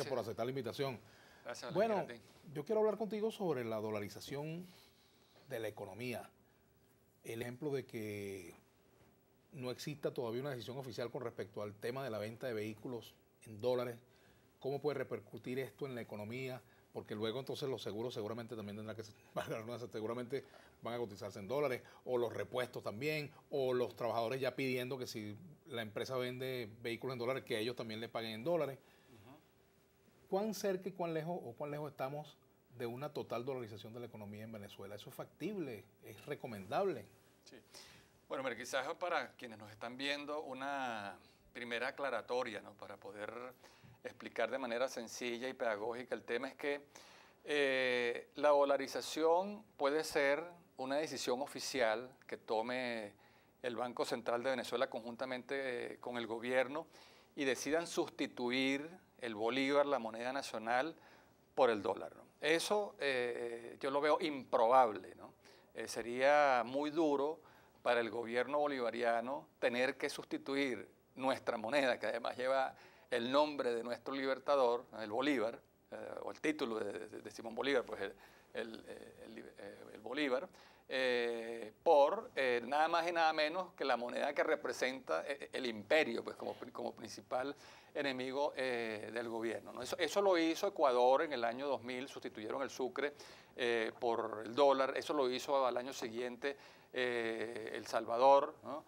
por aceptar la invitación. Gracias, Bueno, yo quiero hablar contigo sobre la dolarización de la economía. El ejemplo de que no exista todavía una decisión oficial con respecto al tema de la venta de vehículos en dólares. ¿Cómo puede repercutir esto en la economía? Porque luego entonces los seguros seguramente también tendrán que, seguramente van a cotizarse en dólares, o los repuestos también, o los trabajadores ya pidiendo que si la empresa vende vehículos en dólares, que ellos también le paguen en dólares. ¿Cuán cerca y cuán lejos estamos de una total dolarización de la economía en Venezuela? ¿Eso es factible? ¿Es recomendable? Sí. Bueno, mira, quizás para quienes nos están viendo una primera aclaratoria, ¿no? Para poder explicar de manera sencilla y pedagógica el tema es que la dolarización puede ser una decisión oficial que tome el Banco Central de Venezuela conjuntamente con el gobierno y decidan sustituir el bolívar, la moneda nacional, por el dólar, ¿no? Eso yo lo veo improbable, ¿no? Sería muy duro para el gobierno bolivariano tener que sustituir nuestra moneda, que además lleva el nombre de nuestro libertador, el Bolívar, o el título de Simón Bolívar, pues el Bolívar, por nada más y nada menos que la moneda que representa el imperio, pues como principal enemigo del gobierno, ¿no? Eso lo hizo Ecuador en el año 2000, sustituyeron el sucre por el dólar. Eso lo hizo al año siguiente El Salvador, ¿no?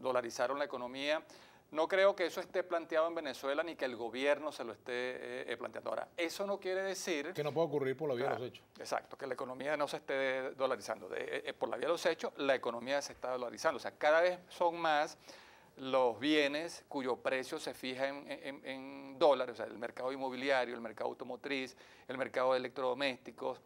Dolarizaron la economía. No creo que eso esté planteado en Venezuela ni que el gobierno se lo esté planteando. Ahora, eso no quiere decir... Que no puede ocurrir por la vía de los hechos. Exacto, que la economía no se esté dolarizando. Por la vía de los hechos, la economía se está dolarizando. O sea, cada vez son más los bienes cuyo precio se fija en dólares, o sea, el mercado inmobiliario, el mercado automotriz, el mercado de electrodomésticos,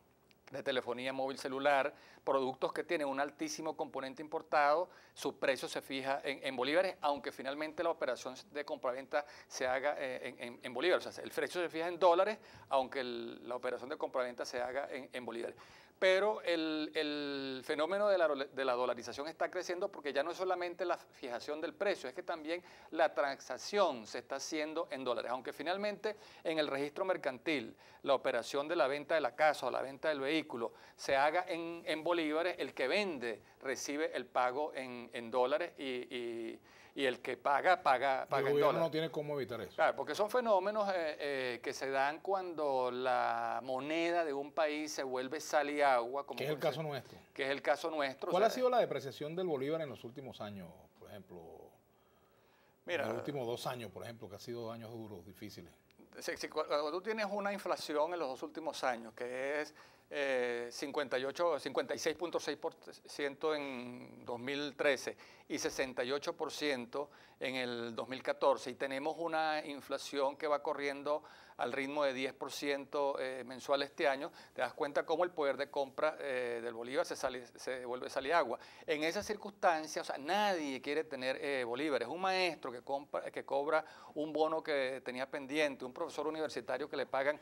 de telefonía móvil celular, productos que tienen un altísimo componente importado, su precio se fija en bolívares, aunque finalmente la operación de compraventa se haga en bolívares. O sea, el precio se fija en dólares, aunque la operación de compraventa se haga en bolívares. Pero el fenómeno de la dolarización está creciendo porque ya no es solamente la fijación del precio, es que también la transacción se está haciendo en dólares. Aunque finalmente en el registro mercantil la operación de la venta de la casa o la venta del vehículo se haga en bolívares, el que vende recibe el pago en dólares y el que paga en dólares. El gobierno no tiene cómo evitar eso. Claro, porque son fenómenos que se dan cuando la moneda de un país se vuelve sal y agua. Que es el caso nuestro. Que es el caso nuestro. ¿Cuál ha sido la depreciación del bolívar en los últimos años, por ejemplo? Mira, en los últimos 2 años, por ejemplo, que ha sido años duros, difíciles. Cuando tú tienes una inflación en los 2 últimos años, que es 56.6% en 2013 y 68% en el 2014, y tenemos una inflación que va corriendo al ritmo de 10% mensual este año, te das cuenta cómo el poder de compra del bolívar se vuelve sal y agua. En esas circunstancias, o sea, nadie quiere tener bolívares. Un maestro que cobra un bono que tenía pendiente, un profesor universitario que le pagan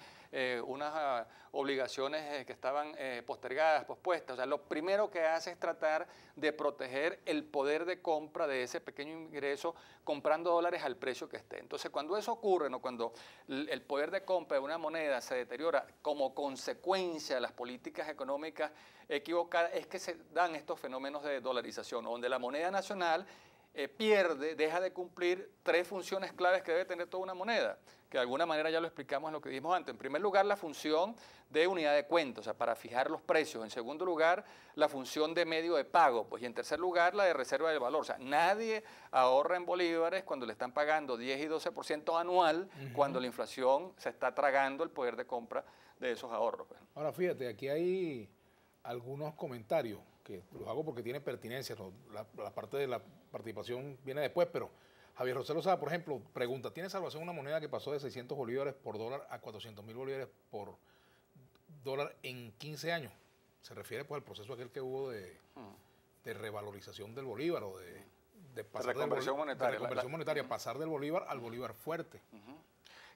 unas obligaciones que estaban postergadas, pospuestas. O sea, lo primero que hace es tratar de proteger el poder de compra de ese pequeño ingreso comprando dólares al precio que esté. Entonces, cuando eso ocurre, ¿no? Cuando el poder de compra de una moneda se deteriora como consecuencia de las políticas económicas equivocadas, es que se dan estos fenómenos de dolarización, donde la moneda nacional deja de cumplir 3 funciones claves que debe tener toda una moneda, que de alguna manera ya lo explicamos en lo que dijimos antes. En primer lugar, la función de unidad de cuenta, o sea, para fijar los precios. En segundo lugar, la función de medio de pago. Pues, y en tercer lugar, la de reserva del valor. O sea, nadie ahorra en bolívares cuando le están pagando 10 y 12% anual, cuando la inflación se está tragando el poder de compra de esos ahorros. Pues. Ahora, fíjate, aquí hay algunos comentarios que los hago porque tiene pertinencia, ¿no? La parte de la participación viene después, pero Javier José Lozada, por ejemplo, pregunta, ¿tiene salvación una moneda que pasó de 600 bolívares por dólar a 400.000 bolívares por dólar en 15 años? Se refiere pues al proceso aquel que hubo de revalorización del bolívar o de pasar de reconversión monetaria, pasar del bolívar al bolívar fuerte.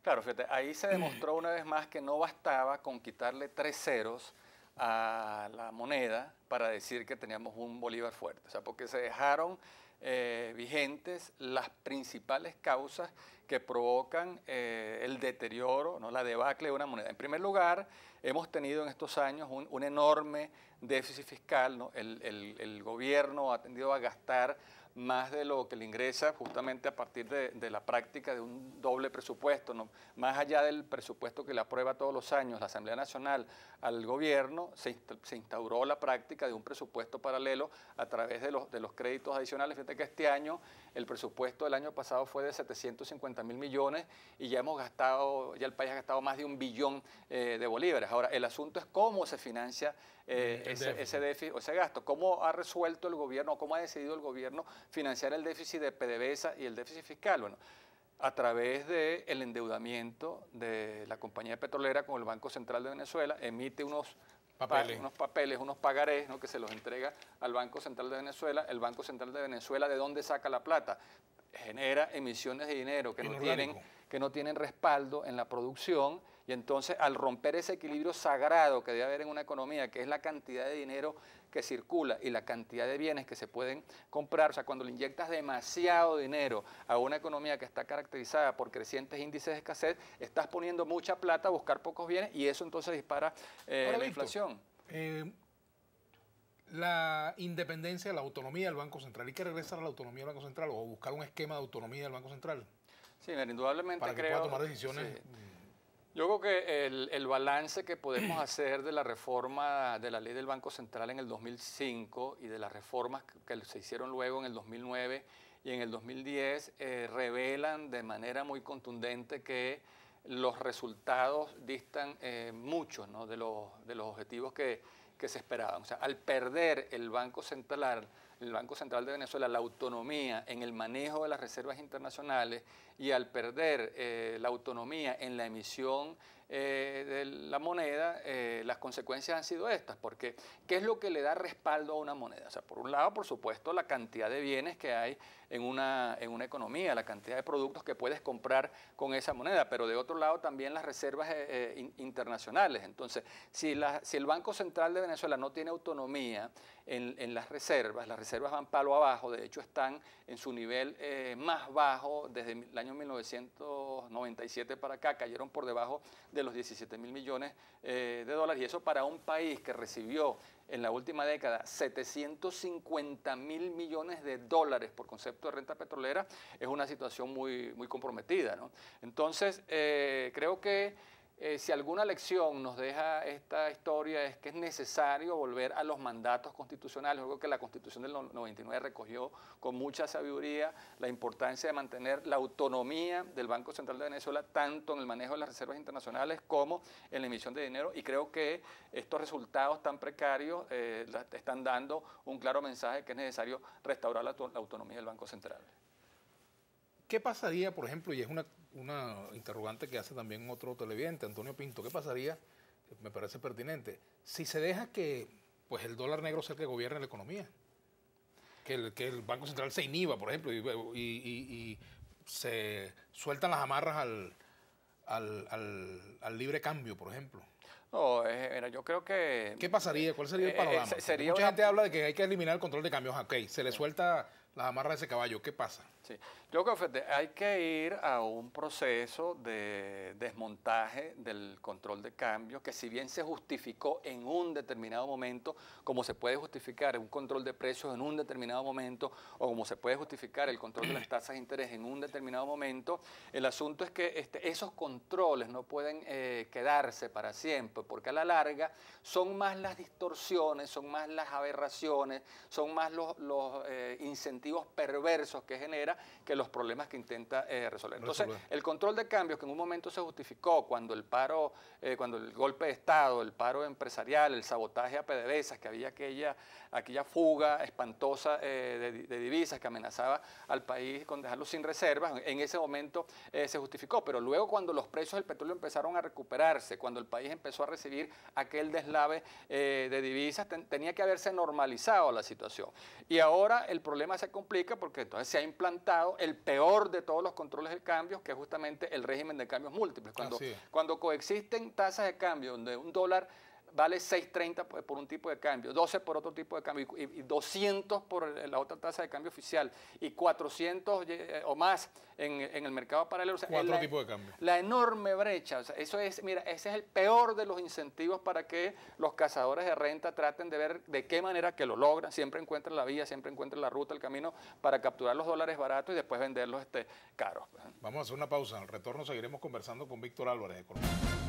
Claro, fíjate, ahí se demostró una vez más que no bastaba con quitarle 3 ceros a la moneda para decir que teníamos un bolívar fuerte. O sea, porque se dejaron vigentes las principales causas que provocan el deterioro, ¿no?, la debacle de una moneda. En primer lugar, hemos tenido en estos años un enorme déficit fiscal, ¿no? El gobierno ha tendido a gastar más de lo que le ingresa justamente a partir de la práctica de un doble presupuesto, ¿no? Más allá del presupuesto que le aprueba todos los años la Asamblea Nacional al gobierno, se instauró la práctica de un presupuesto paralelo a través de los créditos adicionales. Fíjate que este año el presupuesto del año pasado fue de 750.000 millones y ya el país ha gastado más de 1 billón de bolívares. Ahora, el asunto es cómo se financia ese déficit o ese gasto. ¿Cómo ha resuelto el gobierno, cómo ha decidido el gobierno financiar el déficit de PDVSA y el déficit fiscal? Bueno, a través del endeudamiento de la compañía petrolera con el Banco Central de Venezuela, emite unos papeles, unos pagarés, ¿no?, que se los entrega al Banco Central de Venezuela. El Banco Central de Venezuela, ¿de dónde saca la plata? Genera emisiones de dinero que no tienen respaldo en la producción, y entonces al romper ese equilibrio sagrado que debe haber en una economía, que es la cantidad de dinero que circula y la cantidad de bienes que se pueden comprar, o sea, cuando le inyectas demasiado dinero a una economía que está caracterizada por crecientes índices de escasez, estás poniendo mucha plata a buscar pocos bienes y eso entonces dispara la inflación. La independencia, la autonomía del Banco Central, ¿hay que regresar a la autonomía del Banco Central o buscar un esquema de autonomía del Banco Central? Sí, indudablemente para que pueda tomar decisiones. Sí. Yo creo que el balance que podemos hacer de la reforma de la ley del Banco Central en el 2005 y de las reformas que se hicieron luego en el 2009 y en el 2010 revelan de manera muy contundente que los resultados distan mucho, ¿no?, de los objetivos que se esperaban. O sea, al perder el Banco Central de Venezuela la autonomía en el manejo de las reservas internacionales y al perder la autonomía en la emisión de la moneda, las consecuencias han sido estas, porque ¿qué es lo que le da respaldo a una moneda? O sea, por un lado, por supuesto, la cantidad de bienes que hay en una economía, la cantidad de productos que puedes comprar con esa moneda, pero de otro lado también las reservas internacionales. Entonces, si el Banco Central de Venezuela no tiene autonomía en las reservas van palo abajo, de hecho están en su nivel más bajo desde el año 1997 para acá, cayeron por debajo de los 17.000 millones de dólares, y eso para un país que recibió en la última década 750.000 millones de dólares por concepto de renta petrolera, es una situación muy, muy comprometida, ¿no? Entonces, creo que si alguna lección nos deja esta historia es que es necesario volver a los mandatos constitucionales. Yo creo que la Constitución del 99 recogió con mucha sabiduría la importancia de mantener la autonomía del Banco Central de Venezuela, tanto en el manejo de las reservas internacionales como en la emisión de dinero, y creo que estos resultados tan precarios están dando un claro mensaje que es necesario restaurar la autonomía del Banco Central. ¿Qué pasaría, por ejemplo, y es una interrogante que hace también otro televidente, Antonio Pinto, qué pasaría, me parece pertinente, si se deja que pues el dólar negro sea el que gobierne la economía? Que el Banco Central se inhiba, por ejemplo, y se sueltan las amarras al libre cambio, por ejemplo. No, mira, yo creo que... ¿Qué pasaría? ¿Cuál sería el panorama? Mucha gente habla de que hay que eliminar el control de cambios. Ok, se le suelta las amarras de ese caballo. ¿Qué pasa? Sí. Yo creo que hay que ir a un proceso de desmontaje del control de cambios que, si bien se justificó en un determinado momento, como se puede justificar un control de precios en un determinado momento, o como se puede justificar el control de las tasas de interés en un determinado momento, el asunto es que esos controles no pueden quedarse para siempre, porque a la larga son más las distorsiones, son más las aberraciones, son más los incentivos perversos que genera que los problemas que intenta resolver. Entonces, el control de cambios que en un momento se justificó cuando el paro, cuando el golpe de Estado, el paro empresarial, el sabotaje a PDVSA, que había aquella fuga espantosa de divisas que amenazaba al país con dejarlo sin reservas, en ese momento se justificó, pero luego cuando los precios del petróleo empezaron a recuperarse, cuando el país empezó a recibir aquel deslave de divisas, tenía que haberse normalizado la situación. Y ahora el problema se complica porque entonces se ha implantado el peor de todos los controles de cambios, que es justamente el régimen de cambios múltiples. Cuando coexisten tasas de cambio donde un dólar vale 6.30 por un tipo de cambio, 12 por otro tipo de cambio y 200 por la otra tasa de cambio oficial y 400 o más en el mercado paralelo. O sea, 4 tipos de cambio. La enorme brecha, o sea, eso es, mira, ese es el peor de los incentivos para que los cazadores de renta traten de ver de qué manera que lo logran, siempre encuentran la vía, siempre encuentran la ruta, el camino para capturar los dólares baratos y después venderlos caros. Vamos a hacer una pausa, al retorno seguiremos conversando con Víctor Álvarez, economista.